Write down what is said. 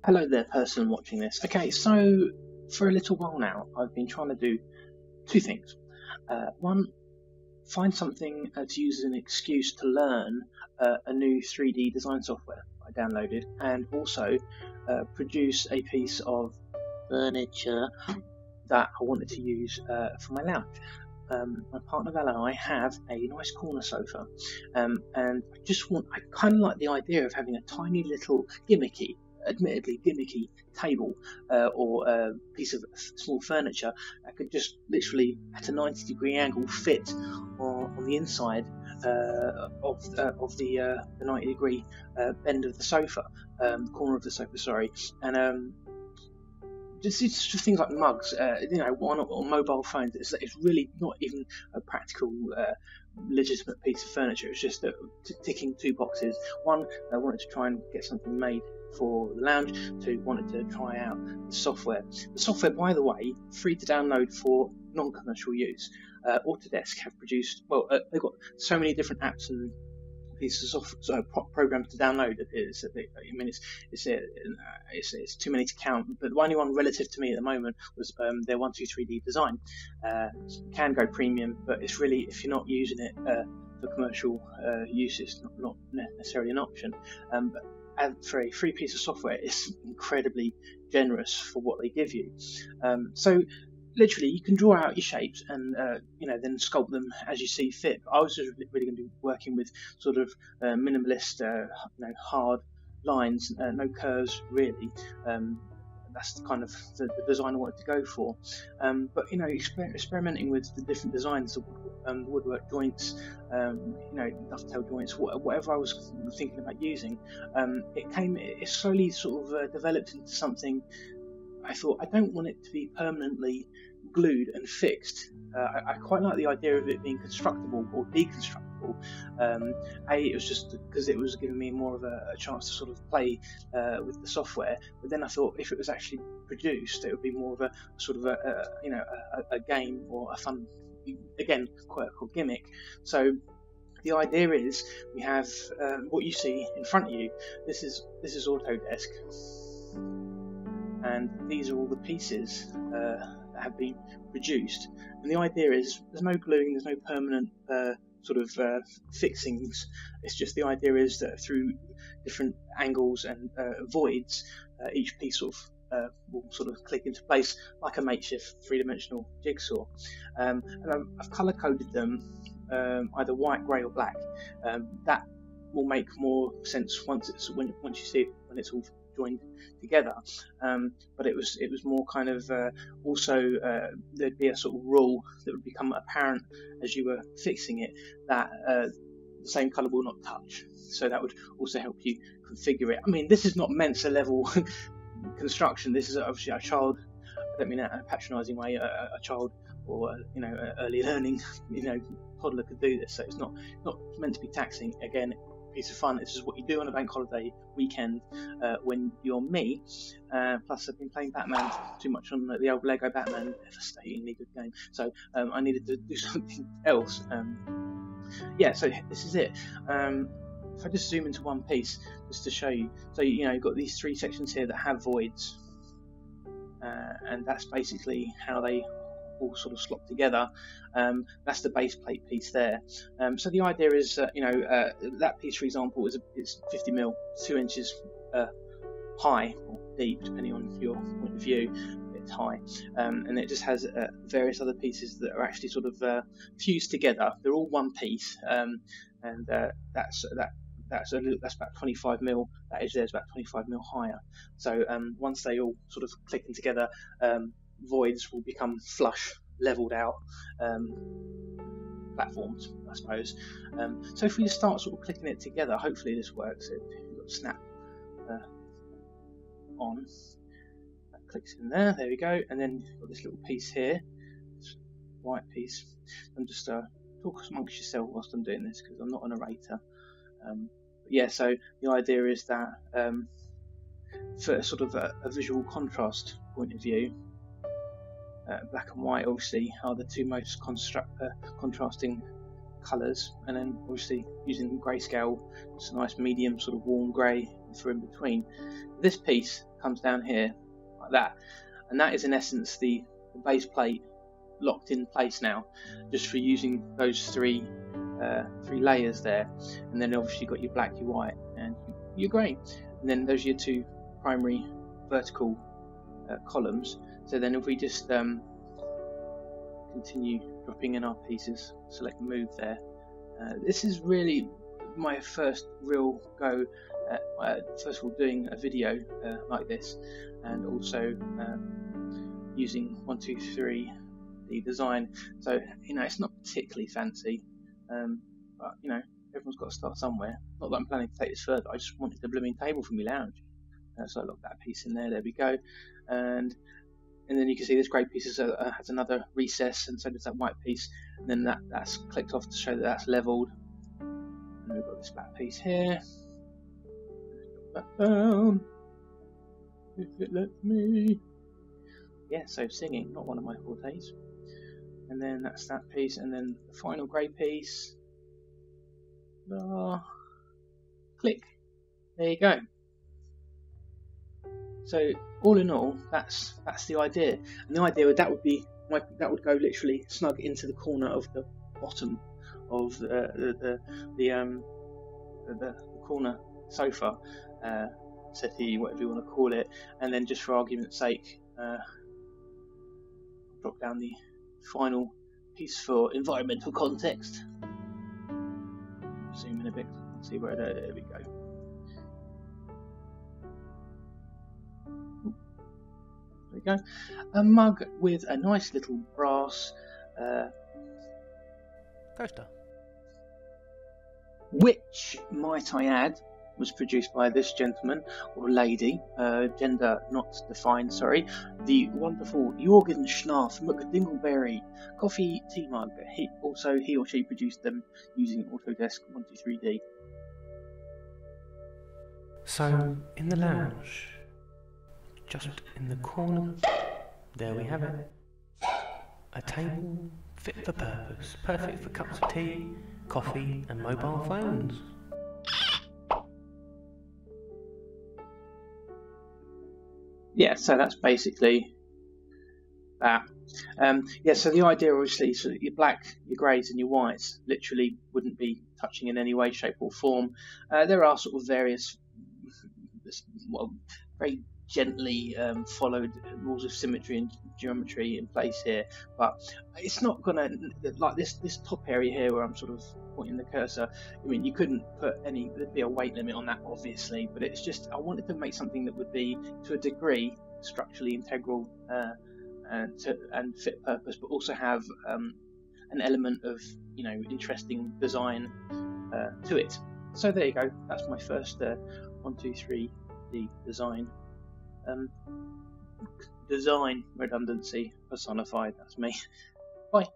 Hello there, person watching this. Okay, so for a little while now, I've been trying to do two things. One, find something to use as an excuse to learn a new 3D design software I downloaded, and also produce a piece of furniture that I wanted to use for my lounge. My partner Val and I have a nice corner sofa, and I kind of like the idea of having a tiny little admittedly gimmicky table or a piece of small furniture that could just literally at a 90-degree angle fit on the inside of the 90-degree bend of the sofa, corner of the sofa, sorry, and just things like mugs, on mobile phones. It's really not even a practical, legitimate piece of furniture. It's just ticking two boxes. One, I wanted to try and get something made for the lounge. Two, wanted to try out the software. The software, by the way, free to download for non-commercial use. Autodesk have produced, they've got so many different apps and pieces of programs to download. It's too many to count, but the only one relative to me at the moment was their 123D design. Can go premium, but it's really, if you're not using it for commercial use, it's not necessarily an option. But for a free piece of software, it's incredibly generous for what they give you. So literally, you can draw out your shapes and then sculpt them as you see fit. I was just really going to be working with sort of minimalist, hard lines, no curves really. That's the kind of the design I wanted to go for. But experimenting with the different designs, the woodwork joints, dovetail joints, whatever I was thinking about using, it slowly sort of developed into something. I thought, I don't want it to be permanently glued and fixed. I quite like the idea of it being constructible or deconstructible. It was just because it was giving me more of a chance to sort of play with the software. But then I thought, if it was actually produced, it would be more of a sort of a game or a fun, again, quirk or gimmick. So the idea is, we have what you see in front of you. This is Autodesk. And these are all the pieces that have been produced. And the idea is, there's no gluing, there's no permanent fixings. It's just, the idea is that through different angles and voids, each piece will sort of click into place like a makeshift three-dimensional jigsaw. And I've color-coded them either white, grey or black. That will make more sense once you see it, when it's all joined together, but it was more kind of there'd be a sort of rule that would become apparent as you were fixing it, that the same colour will not touch. So that would also help you configure it. I mean, this is not Mensa level construction. This is obviously a child, I don't mean that in a patronising way, a child or early learning toddler could do this. So it's not meant to be taxing. Again, piece of fun. This is what you do on a bank holiday weekend when you're me. Plus, I've been playing Batman too much on the old Lego Batman, devastatingly good game. So I needed to do something else. So this is it. If I just zoom into one piece, just to show you. So you've got these three sections here that have voids, and that's basically how they all sort of slot together. That's the base plate piece there. So the idea is that piece, for example, it's 50mm, 2 inches high or deep, depending on your point of view. It's high, and it just has various other pieces that are actually sort of fused together. They're all one piece, and that's about 25mm. That edge there is about 25mm higher. So once they all sort of clicking together, voids will become flush, leveled out platforms, I suppose. So if we just start sort of clicking it together, hopefully this works. If you've got snap on, that clicks in there. There we go. And then you've got this little piece here, this white piece. And just talk amongst yourself whilst I'm doing this, because I'm not a narrator. So the idea is that for sort of a visual contrast point of view, black and white obviously are the two most contrasting colours, and then obviously using grayscale, it's a nice medium sort of warm grey for in between. This piece comes down here like that, and that is in essence the base plate locked in place now, just for using those three layers there. And then obviously you've got your black, your white, and your grey, and then those are your two primary vertical columns. So then if we just continue dropping in our pieces, select move there, this is really my first real go at first of all doing a video like this, and also using 1, 2, 3 the design. So it's not particularly fancy, but everyone's got to start somewhere. Not that I'm planning to take this further, I just wanted the blooming table for my lounge. So I locked that piece in there, there we go, and then you can see this grey piece has another recess, and so does that white piece, and then that's clicked off to show that that's levelled. And we've got this black piece here. Drop that down, if it lets me. Yeah, so singing, not one of my fortes. And then that's that piece, and then the final grey piece. Click. There you go. So all in all, that's the idea, and the idea that would go literally snug into the corner of the bottom of the corner sofa, settee, whatever you want to call it, and then just for argument's sake, drop down the final piece for environmental context. Zoom in a bit, see where there we go. There we go. A mug with a nice little brass coaster, which, might I add, was produced by this gentleman or lady, gender not defined, sorry, the wonderful Jorgen Schnarf McDingleberry coffee tea mug. He or she produced them using Autodesk 123D. So in the lounge, just in the corner, there we have it. A table fit for purpose, perfect for cups of tea, coffee and mobile phones. Yeah, so that's basically that. Yeah, so the idea obviously, so your black, your greys and your whites literally wouldn't be touching in any way, shape or form. There are sort of various, very gently followed rules of symmetry and geometry in place here, but it's not gonna, like this top area here where I'm sort of pointing the cursor, I mean, you couldn't put there'd be a weight limit on that obviously, but it's just, I wanted to make something that would be to a degree structurally integral and fit purpose, but also have an element of interesting design to it. So there you go, that's my first 1, 2, 3 D design. Design redundancy personified, that's me. Bye.